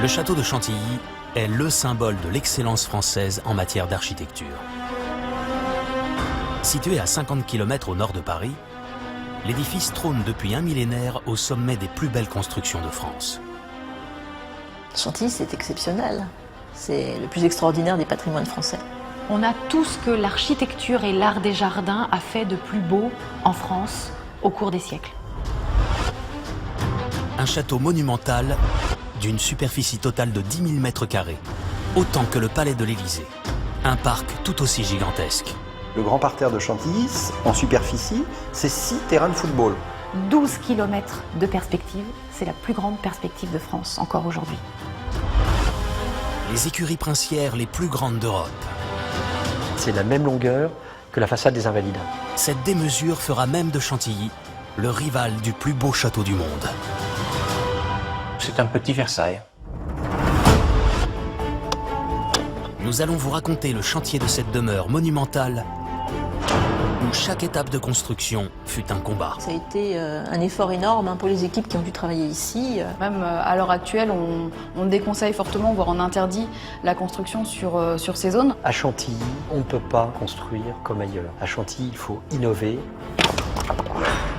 Le château de Chantilly est le symbole de l'excellence française en matière d'architecture. Situé à 50 km au nord de Paris, l'édifice trône depuis un millénaire au sommet des plus belles constructions de France. Chantilly, c'est exceptionnel. C'est le plus extraordinaire des patrimoines français. On a tout ce que l'architecture et l'art des jardins a fait de plus beau en France au cours des siècles. Un château monumental d'une superficie totale de 10 000 m², autant que le palais de l'Élysée. Un parc tout aussi gigantesque. Le grand parterre de Chantilly, en superficie, c'est 6 terrains de football. 12 km de perspective, c'est la plus grande perspective de France encore aujourd'hui. Les écuries princières les plus grandes d'Europe. C'est la même longueur que la façade des Invalides. Cette démesure fera même de Chantilly le rival du plus beau château du monde. C'est un petit Versailles. Nous allons vous raconter le chantier de cette demeure monumentale où chaque étape de construction fut un combat. Ça a été un effort énorme pour les équipes qui ont dû travailler ici. Même à l'heure actuelle, on déconseille fortement, voire on interdit la construction sur ces zones. À Chantilly, on ne peut pas construire comme ailleurs. À Chantilly, il faut innover.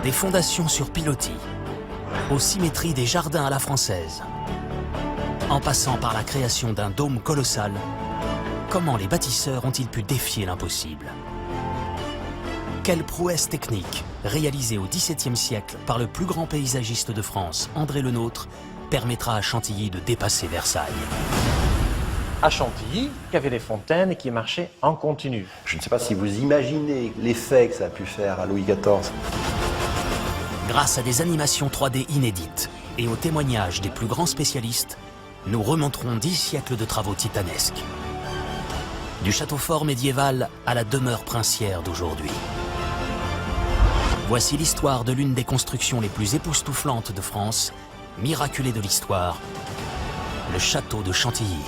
Des fondations sur pilotis, aux symétries des jardins à la française, en passant par la création d'un dôme colossal, comment les bâtisseurs ont-ils pu défier l'impossible? Quelle prouesse technique, réalisée au XVIIe siècle par le plus grand paysagiste de France, André Le Nôtre, permettra à Chantilly de dépasser Versailles? À Chantilly, il y avait des fontaines qui marchaient en continu. Je ne sais pas si vous imaginez l'effet que ça a pu faire à Louis XIV. Grâce à des animations 3D inédites et aux témoignages des plus grands spécialistes, nous remonterons 10 siècles de travaux titanesques. Du château fort médiéval à la demeure princière d'aujourd'hui. Voici l'histoire de l'une des constructions les plus époustouflantes de France, miraculée de l'histoire, le château de Chantilly.